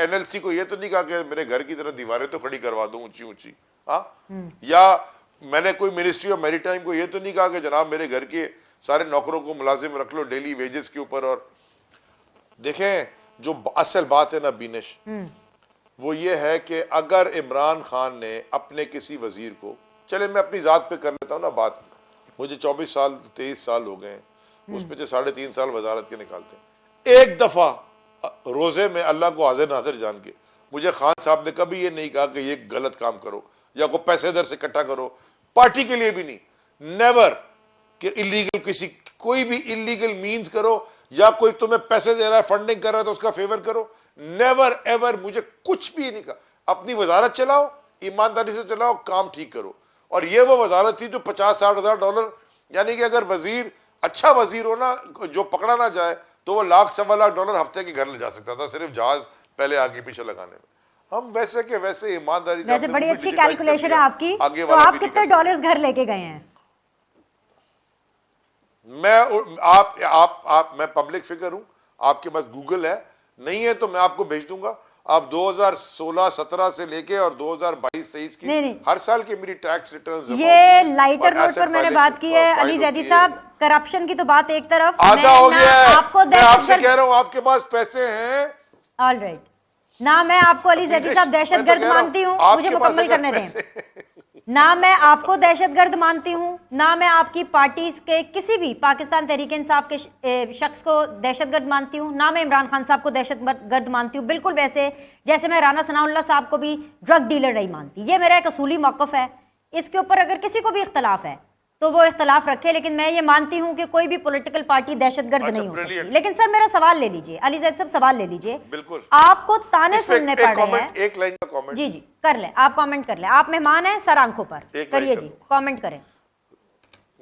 NLC को ये तो नहीं कहा कि मेरे घर की तरह दीवारें तो खड़ी करवा दूं ऊंची ऊंची। हाँ, या मैंने कोई मिनिस्ट्री ऑफ मैरीटाइम को ये तो नहीं कहा कि जनाब मेरे घर के सारे नौकरों को मुलाजिम रख लो डेली वेजेस के ऊपर। और देखें, जो असल बात है ना बीनिश, वो ये है कि अगर इमरान खान ने अपने किसी वजीर को, चले मैं अपनी जात पे कर लेता हूँ ना बात, मुझे 24 साल 23 साल हो गए, उसमें से 3.5 साल वजारत के निकालते हैं। एक दफा रोजे में अल्लाह को हाजिर नाजिर जान के मुझे खान साहब ने कभी ये नहीं कहा कि ये गलत काम करो या कोई पैसे इधर से इकट्ठा करो, पार्टी के लिए भी नहीं, नेवर, कि इलीगल किसी कोई भी इलीगल मींस करो या कोई तुम्हें पैसे दे रहा है, फंडिंग कर रहा है तो उसका फेवर करो, नेवर एवर, मुझे कुछ भी नहीं कहा। अपनी वजारत चलाओ, ईमानदारी से चलाओ, काम ठीक करो। और ये वो वजारत थी जो 50-60 हजार डॉलर, यानी कि अगर वजीर अच्छा वजीर हो ना, जो पकड़ा ना जाए, तो वो $1.25 लाख हफ्ते के घर ले जा सकता था, सिर्फ जहाज पहले आगे पीछे लगाने में। हम वैसे के वैसे ईमानदारी से, वैसे बड़ी अच्छी कैलकुलेशन है आपकी। तो आप कितने डॉलर्स घर लेके गए हैं? मैं पब्लिक फिगर हूं, आपके पास गूगल है, नहीं है तो मैं आपको भेज दूंगा। आप 2016-17 से लेके और 2022-23 की हर साल की मेरी टैक्स रिटर्न, ये लाइटर नोट पर मैंने बात की है। अली जैदी साहब, करप्शन की तो बात एक तरफ, आधा हो गया है। आपको मैं आपसे कह रहा हूं, आपके पास पैसे हैं, ऑल राइट ना, मैं आपको अली जैदी साहब दहशतगर्द मानती हूँ, मुझे मुकम्मल करने दें। ना मैं आपको दहशतगर्द मानती हूँ, ना मैं आपकी पार्टी के किसी भी पाकिस्तान तहरीक इंसाफ के शख्स को दहशतगर्द मानती हूँ, ना मैं इमरान खान साहब को दहशतगर्द मानती हूँ, बिल्कुल वैसे जैसे मैं राना सनाउल्लाह साहब को भी ड्रग डीलर नहीं मानती। ये मेरा एक असूली मौक़िफ़ है। इसके ऊपर अगर किसी को भी इख्तलाफ है तो वो इख्तलाफ रखे, लेकिन मैं ये मानती हूँ कि कोई भी पॉलिटिकल पार्टी दहशतगर्द नहीं हो सकती। लेकिन सर मेरा सवाल ले लीजिए, अली जैद साहब सवाल ले लीजिए। बिल्कुल, आपको ताने सुनने पड़ रहे हैं। एक लाइन का कमेंट। जी जी कर ले, आप कमेंट कर ले, आप मेहमान हैं, सर आंखों पर करिए जी, कमेंट करें।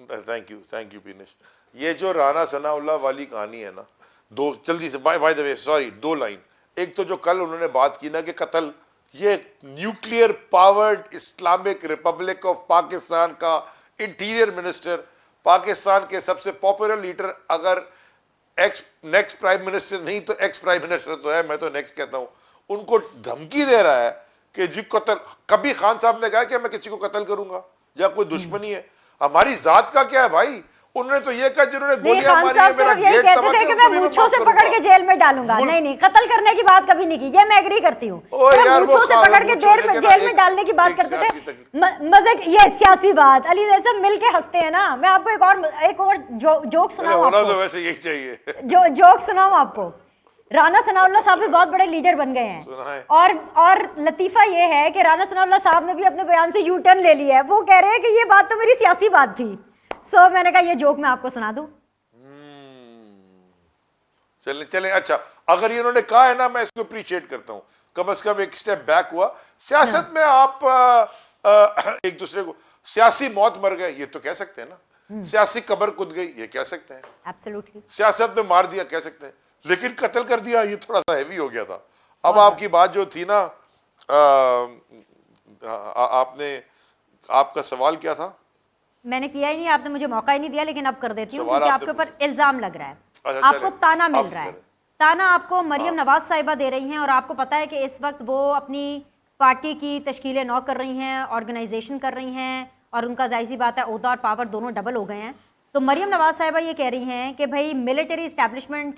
Thank you Beenish. ये जो राना सनाउल्लाह वाली कहानी है ना, दो जल्दी से, by the way sorry, 2 line. एक तो जो कल उन्होंने बात की ना कि कत्ल, ये nuclear powered Islamic Republic of Pakistan का इंटीरियर मिनिस्टर, पाकिस्तान के सबसे पॉपुलर लीडर, अगर नेक्स्ट प्राइम मिनिस्टर नहीं तो एक्स प्राइम मिनिस्टर तो है, मैं तो नेक्स्ट कहता हूं, उनको धमकी दे रहा है कि जी कत्ल। कभी खान साहब ने कहा कि मैं किसी को कत्ल करूंगा या कोई दुश्मनी है? हमारी जात का क्या है भाई? उन्होंने तो ये कहा जिन्होंने गोलियां मारी है, मेरा गेट तबाह किया, कि मैं मूंछों से पकड़ के जेल में डालूंगा। नहीं, कत्ल करने की बात कभी नहीं की, ये मैं एग्री करती हूँ। मूंछों से पकड़ के जेल में डालने की बात करते थे, मजे। ये सियासी बात, अली जैसे मिल के हंसते हैं ना। मैं आपको एक और जोक सुनाऊं, तो वैसे यही चाहिए। जोक सुनाऊं आपको। राना सनाउल्लाह साहब भी बहुत बड़े लीडर बन गए हैं, और लतीफा ये है कि राना सनाउल्लाह साहब ने भी अपने बयान से यू टर्न ले लिया है। वो कह रहे हैं कि ये बात तो मेरी सियासी बात थी। सो मैंने कहा ये जोक मैं आपको सुना दूं। चलें। अच्छा, अगर ये उन्होंने कहा है ना, मैं इसको अप्रिशिएट करता हूं, कम से कम एक स्टेप बैक हुआ। सियासत में आप एक दूसरे को, सियासी मौत मर गए ये तो कह सकते हैं ना, सियासी कब्र कूद गई ये कह सकते हैं, एब्सोल्युटली। सियासत में मार दिया कह सकते हैं, लेकिन कत्ल कर दिया ये थोड़ा सा हैवी हो गया था। अब आपकी बात जो थी ना, आपका सवाल क्या था? मैंने किया ही नहीं, आपने मुझे मौका ही नहीं दिया, लेकिन अब कर देती हूँ क्योंकि आपके ऊपर इल्जाम लग रहा है। आपको ताना मिल रहा है, ताना आपको मरियम नवाज साहिबा दे रही हैं, और आपको पता है कि इस वक्त वो अपनी पार्टी की तश्कीलें नौ कर रही हैं, ऑर्गेनाइजेशन कर रही हैं, और उनका जाहिर सी बात है ओहदा और पावर दोनों डबल हो गए हैं। तो मरियम नवाज साहिबा ये कह रही हैं कि भाई मिलिट्री इस्टेब्लिशमेंट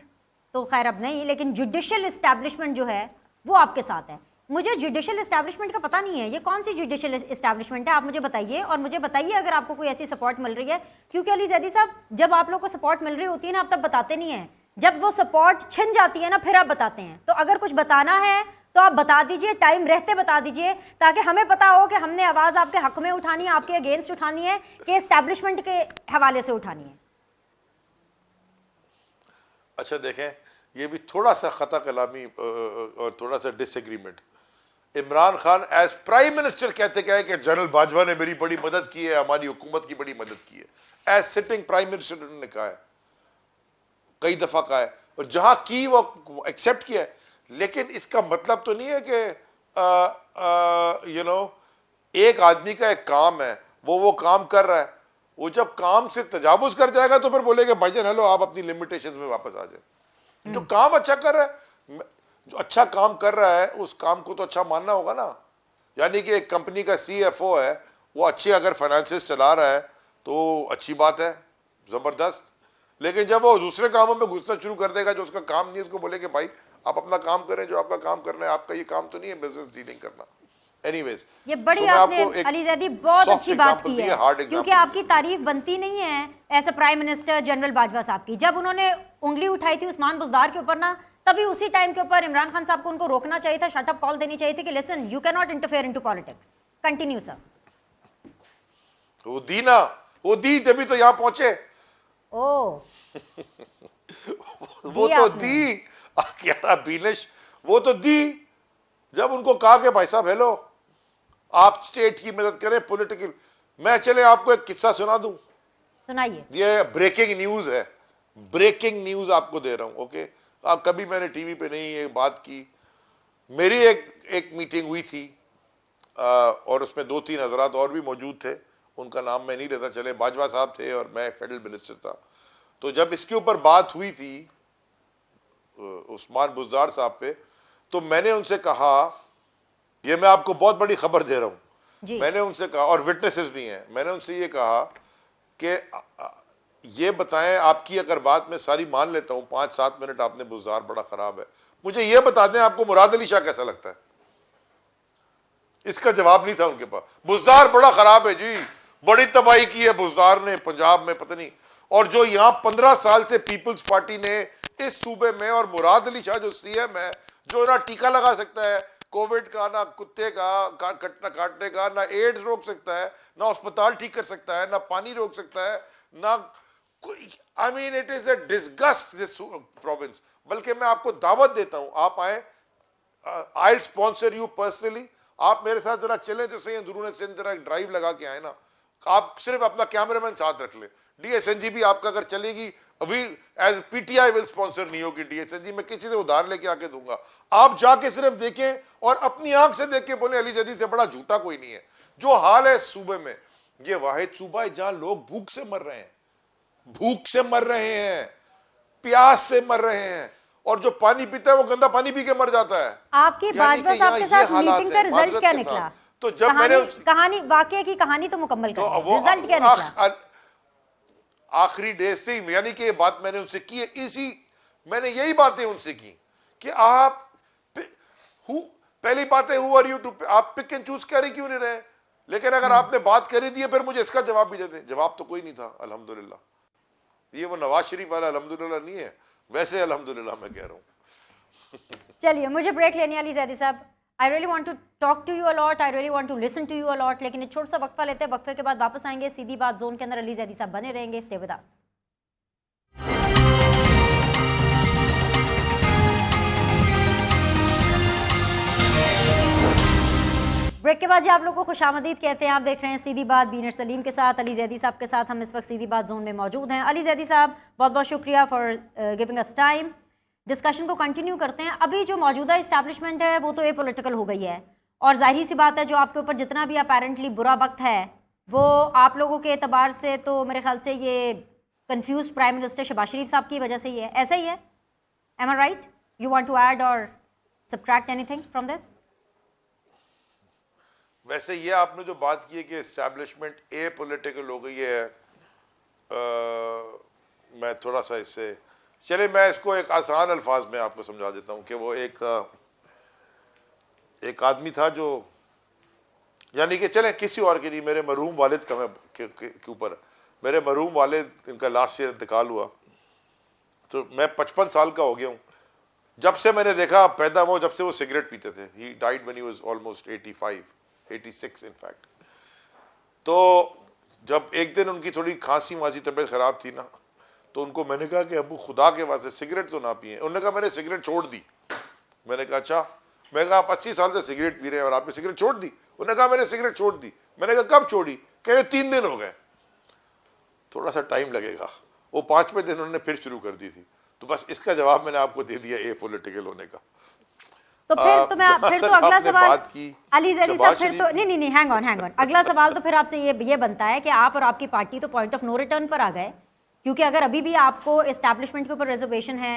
तो खैर अब नहीं, लेकिन जुडिशल इस्टेब्लिशमेंट जो है वो आपके साथ है। मुझे जुडिशल इस्टेब्लिशमेंट का पता नहीं है, ये कौन सी जुडिशल इस्टेब्लिशमेंट है, आप मुझे बताइए। और मुझे बताइए अगर आपको कोई ऐसी सपोर्ट मिल रही है, क्योंकि अली जैदी साहब जब आप लोग को सपोर्ट मिल रही होती है ना, आप तब बताते नहीं हैं जब वो सपोर्ट छिन जाती है ना फिर आप बताते हैं। तो अगर कुछ बताना है तो आप बता दीजिए, टाइम रहते बता दीजिए, ताकि हमें पता हो कि हमने आवाज आपके हक में उठानी है, आपके अगेंस्ट उठानी है, कि एस्टैब्लिशमेंट के हवाले से उठानी है। अच्छा देखें, ये भी थोड़ा सा खता कलामी और थोड़ा सा disagreement. Imran Khan as prime minister कहते क्या है कि जनरल बाजवा ने मेरी बड़ी मदद की है, हमारी हुकूमत की बड़ी मदद की है। एज सिटिंग प्राइम मिनिस्टर उन्होंने कहा है, कई दफा कहा है, और जहां की वो एक्सेप्ट किया है। लेकिन इसका मतलब तो नहीं है कि एक आदमी का एक काम है, वो काम कर रहा है, वो जब काम से तजावुज कर जाएगा तो फिर बोलेगा भाईजान हेलो आप अपनी लिमिटेशंस में वापस आ जाए। जो काम अच्छा कर रहा है, जो अच्छा काम कर रहा है उस काम को तो अच्छा मानना होगा ना। यानी कि एक कंपनी का CFO है, वो अच्छे अगर फाइनेंसेस चला रहा है तो अच्छी बात है, जबरदस्त। लेकिन जब वो दूसरे कामों में घुसना शुरू कर देगा जो उसका काम नहीं है, उसको बोले कि भाई आप अपना काम करें, जो आपका काम करना है, आपका ये काम तो नहीं है बिजनेस डीलिंग करना। एनीवेज, ये बड़ी आपने अली ज़ैदी बहुत अच्छी बात की है, क्योंकि आपकी तारीफ बनती नहीं है ऐसे प्राइम मिनिस्टर जनरल बाजवा साहब की। जब उन्होंने उंगली उठाई थी उस्मान बुज़दार के ऊपर ना, तभी उसी टाइम के ऊपर इमरान खान साहब को उनको रोकना चाहिए था, शट अप कॉल देनी चाहिए थी कि listen you can not interfere into politics. Continue sir. वो दी ना, वो दी तभी तो यहाँ पहुंचे। ओ वो तो दी क्या बीनिश, वो तो दी जब उनको कहा कि भाई साहब हेलो आप स्टेट की मदद करें पॉलिटिकल। मैं चले आपको एक किस्सा सुना दूं, सुनाइए। ये ब्रेकिंग न्यूज है, ब्रेकिंग न्यूज आपको दे रहा हूं। ओके, आप कभी मैंने टीवी पे नहीं ये बात की। मेरी एक मीटिंग हुई थी और उसमें 2-3 हजरात और भी मौजूद थे, उनका नाम मैं नहीं लेता, चले बाजवा साहब थे और मैं फेडरल मिनिस्टर था। तो जब इसके ऊपर बात हुई थी उस्मान बुज़दार साहब पे, तो मैंने उनसे कहा, ये मैं आपको बहुत बड़ी खबर दे रहा हूं, मैंने उनसे कहा, और विटनेसेस भी हैं, मैंने उनसे ये कहा कि ये बताएं आपकी अगर बात मैं सारी मान लेता हूं, 5-7 मिनट आपने बुज़दार बड़ा खराब है, मुझे ये बता दें आपको मुराद अली शाह कैसा लगता है। इसका जवाब नहीं था उनके पास। बुज़दार बड़ा खराब है जी, बड़ी तबाही की है बुज़दार ने पंजाब में, पता नहीं। और जो यहां 15 साल से पीपल्स पार्टी ने इस सूबे में, और मुराद अली शाह जो CM है, जो ना टीका लगा सकता है कोविड का, ना कुत्ते का काटने का, ना एड्स रोक सकता है, ना अस्पताल ठीक कर सकता है, ना पानी रोक सकता है, ना I mean it is a disgust this province. बल्कि मैं आपको दावत देता हूं, आप आए, आई स्पॉन्सर यू पर्सनली, आप मेरे साथ जरा चलें तो सही, अंदरून सिंध जरा ड्राइव लगा के आए ना। आप सिर्फ अपना कैमरामैन साथ रख ले, DSNG भी आपका अगर चलेगी, अभी एज PTI विल स्पॉन्सर नहीं होगी DSNG, मैं किसी से उधार लेके आके दूंगा। आप जाके सिर्फ देखें और अपनी आंख से देख के बोले अली ज़ैदी से बड़ा झूठा कोई नहीं है। जो हाल है सूबे में, ये वाहिद सूबा है जहां लोग भूख से मर रहे हैं, भूख से मर रहे हैं, प्यास से मर रहे हैं, और जो पानी पीता है वो गंदा पानी पी के मर जाता है। आपकी बाजवा साहब के साथ मीटिंग का रिजल्ट क्या निकला? तो जब मैंने कहानी वाकया की कहानी तो मुकम्मल कर, रिजल्ट क्या निकला? आखिरी डेज से, यानी कि ये बात मैंने उनसे की है, मैंने यही बातें उनसे की कि आप पहली बात है, हु आर यू टू, आप पिक एंड चूज कर ही क्यों नहीं रहे? लेकिन अगर आपने बात करी दी है फिर मुझे इसका जवाब भी देते। जवाब तो कोई नहीं था अल्हम्दुलिल्लाह। ये वो नवाज शरीफ वाला अल्हम्दुलिल्लाह नहीं है, वैसे अल्हम्दुलिल्लाह मैं कह रहा हूँ। चलिए मुझे ब्रेक लेनी है Ali Zaidi sahab. I really want to talk to you a lot, I really want to listen to you a lot, लेकिन एक छोटा सा वक्फा लेते हैं, वक्फे के बाद वापस आएंगे। सीधी बात जोन के अंदर अली ज़ैदी साहब बने रहेंगे, स्टे विद अस। ब्रेक के बाद जी आप लोगों को खुशामदीद कहते हैं। आप देख रहे हैं सीधी बात बीनर सलीम के साथ, अली ज़ैदी साहब के साथ हम इस वक्त सीधी बात जोन में मौजूद हैं। अली ज़ैदी साहब बहुत बहुत शुक्रिया for giving us time. Discussion को कंटिन्यू करते हैं। अभी जो मौजूदा इस्टेब्लिशमेंट है वो तो एपॉलिटिकल हो गई है, और जाहिर सी बात है जो आपके ऊपर जितना भी अपेरेंटली बुरा वक्त है वो आप लोगों के एतबार से तो मेरे ख्याल से ये confuse prime minister Shahbaz Sharif sahab की वजह से ही है, ऐसा ही है? Am I right? You want to add or subtract anything from this? वैसे ये आपने जो बात की है कि एस्टैब्लिशमेंट एपॉलिटिकल हो गई है, मैं थोड़ा सा इससे, चले मैं इसको एक आसान अल्फाज में आपको समझा देता हूं कि वो एक आदमी था जो, यानी कि चले किसी और के नहीं, मेरे मरहूम वालिद का मैं के ऊपर, मेरे मरहूम वालिद, इनका लास्ट ईयर इंतकाल हुआ, तो मैं 55 साल का हो गया हूँ, जब से मैंने देखा पैदा हुआ जब से वो सिगरेट पीते थे। He died when he was almost 85 86 in fact. तो जब एक दिन उनकी थोड़ी खांसी वासी तबीयत खराब थी ना, तो उनको मैंने कहा कि अबू खुदा के वास्ते सिगरेट तो ना पिए। उन्होंने कहा मैंने सिगरेट छोड़ दी। मैंने कहा अच्छा। मैं कहा आप 80 साल से सिगरेट पी रहे हैं और आपने सिगरेट छोड़ दी? उन्होंने कहा मैंने सिगरेट छोड़ दी। मैंने कहा कब छोड़ी? कहे 3 दिन हो गए। थोड़ा सा टाइम लगेगा। वो 5वें दिन उन्होंने फिर शुरू कर दी थी। तो बस इसका जवाब मैंने आपको दे दिया ए पॉलिटिकल होने का। तो फिर तो अगला सवाल अली जैदी साहब, फिर तो नहीं हैंग ऑन अगला सवाल तो फिर आपसे ये बनता है कि आप और आपकी पार्टी तो पॉइंट ऑफ नो रिटर्न पर आ गए, क्योंकि अगर अभी भी आपको एस्टैब्लिशमेंट के ऊपर रिजर्वेशन है,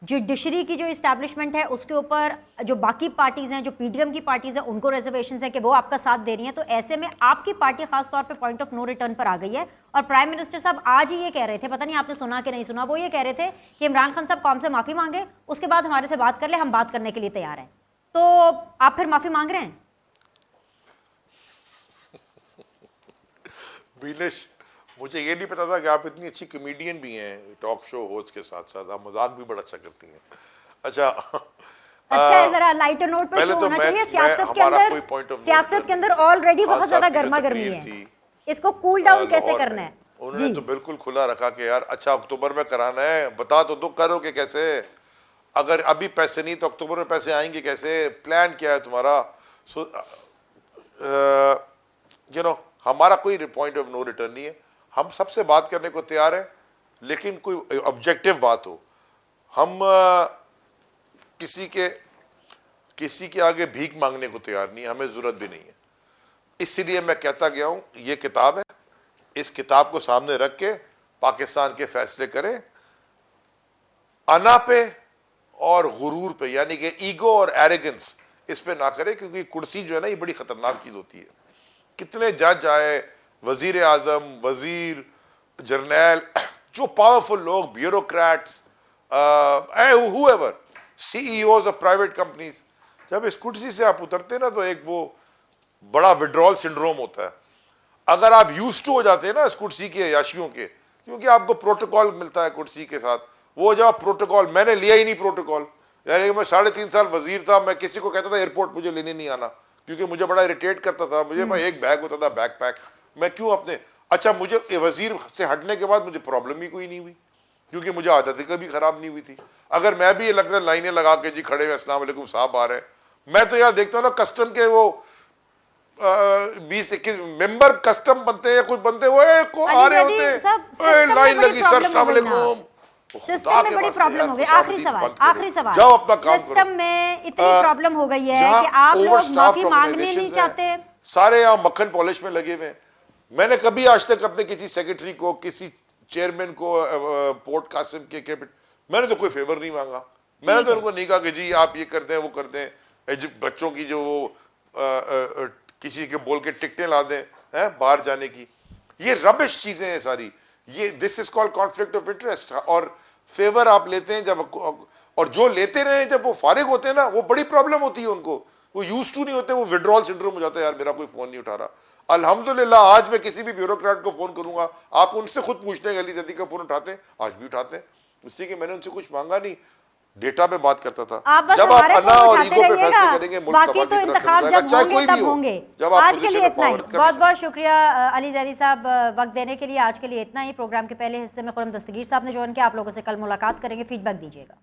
जुडिशरी की जो इस्टेब्लिशमेंट है उसके ऊपर जो बाकी पार्टीज हैं, जो पीडीएम की पार्टीज हैं, उनको रिजर्वेशंस है कि वो आपका साथ दे रही हैं, तो ऐसे में आपकी पार्टी खास तौर पे पॉइंट ऑफ नो रिटर्न पर आ गई है। और प्राइम मिनिस्टर साहब आज ही ये कह रहे थे, पता नहीं आपने सुना कि नहीं सुना, वो ये कह रहे थे कि इमरान खान साहब कौम से माफी मांगे, उसके बाद हमारे से बात कर ले, हम बात करने के लिए तैयार हैं। तो आप फिर माफी मांग रहे हैं? बीनेश, मुझे ये नहीं पता था कि आप इतनी अच्छी कॉमेडियन भी हैं, टॉक शो होस्ट के साथ साथ आप मजाक भी बड़ा अच्छा करती हैं। अच्छा जरा लाइटर नोट पर पहले तो होना चाहिए। सियासत के अंदर ऑलरेडी बहुत ज्यादा गर्मा गर्मी है, इसको कूल डाउन कैसे करना है? उन्होंने तो बिल्कुल खुला रखा कि यार अच्छा अक्टूबर में कराना है, बता तो करोगे कैसे? अगर अभी पैसे नहीं तो अक्टूबर में पैसे आएंगे कैसे? प्लान क्या है तुम्हारा? सो हमारा कोई पॉइंट ऑफ नो रिटर्न नहीं है। हम सबसे बात करने को तैयार है, लेकिन कोई ऑब्जेक्टिव बात हो। हम किसी के आगे भीख मांगने को तैयार नहीं है, हमें जरूरत भी नहीं है। इसलिए मैं कहता गया हूं ये किताब है, इस किताब को सामने रख के पाकिस्तान के फैसले करें, अना पे और गुरूर पे, यानी कि ईगो और एरोगेंस इस पे ना करें, क्योंकि कुर्सी जो है ना ये बड़ी खतरनाक चीज होती है। कितने जज आए, वजीर आजम, वजीर, जर्नैल, जो पावरफुल लोग, bureaucrats, whoever, CEOs of private companies, जब इस कुर्सी से आप उतरते ना तो एक वो बड़ा विड्रॉल सिंड्रोम होता है। अगर आप यूज्ड टू हो जाते हैं ना इस कुर्सी के अयाशियों के, क्योंकि आपको प्रोटोकॉल मिलता है कुर्सी के साथ, वो जब प्रोटोकॉल, मैंने लिया ही नहीं प्रोटोकॉल, यानी मैं 3.5 साल वजीर था, मैं किसी को कहता था एयरपोर्ट मुझे लेने नहीं आना, क्योंकि मुझे बड़ा इरिटेट करता था। मुझे एक बैग होता था, बैकपैक, मैं क्यों अपने, अच्छा मुझे वजीर से हटने के बाद मुझे प्रॉब्लम ही कोई नहीं हुई, क्योंकि मुझे आदत कभी खराब नहीं हुई थी। अगर मैं भी ये लगता लाइनें लगा के जी खड़े हुए अस्सलाम वालेकुम साहब आ रहे हैं, मैं तो यार देखता हूँ ना कस्टम के वो 20-21 मेंबर कस्टम बनते हैं या कुछ बनते हुए को आ रहे होते हैं, लाइन लगी सर अस्सलाम वालेकुम। सिस्टम में बड़ी प्रॉब्लम हो गई। आखिरी सवाल जाओ अपना काम करो। सिस्टम में इतनी प्रॉब्लम हो गई है कि आप लोग माफी मांगने नहीं चाहते, सारे यहाँ मक्खन पॉलिश में लगे हुए। मैंने कभी आज तक अपने किसी सेक्रेटरी को, किसी चेयरमैन को, पोर्ट कासिम के कैबिनेट, मैंने तो कोई फेवर नहीं मांगा। मैंने तो उनको नहीं कहा कि जी आप ये कर दें वो कर दें, बच्चों की जो किसी के बोल के टिकटें ला दें हैं बाहर जाने की, ये रबिश चीजें हैं सारी। ये this is called conflict of interest. और फेवर आप लेते हैं जब, और जो लेते रहे जब वो फारिग होते हैं ना, वो बड़ी प्रॉब्लम होती है उनको, वो यूज टू नहीं होते, वो विड्रॉल सिंड्रोम हो जाता है, यार मेरा कोई फोन नहीं उठा रहा। अल्हम्दुलिल्लाह आज मैं किसी भी ब्यूरोक्रेट को फोन करूंगा, आप उनसे खुद पूछते हैं, अली जैदी का फोन उठाते हैं, आज भी उठाते हैं, इसलिए कि मैंने उनसे कुछ मांगा नहीं, डेटा पे बात करता था। जब आप अना और ईगो पे फैसले करेंगे, मुल्क बाकी तो इंतखाब जब होंगे तब होंगे। आज के लिए इतना ही, बहुत बहुत शुक्रिया अली जैदी साहब वक्त देने के लिए। आज के लिए इतना ही। प्रोग्राम के पहले हिस्से में खुरम दस्तगीर साहब ने ज्वाइन किया। आप लोगों से कल मुलाकात करेंगे, फीडबैक दीजिएगा।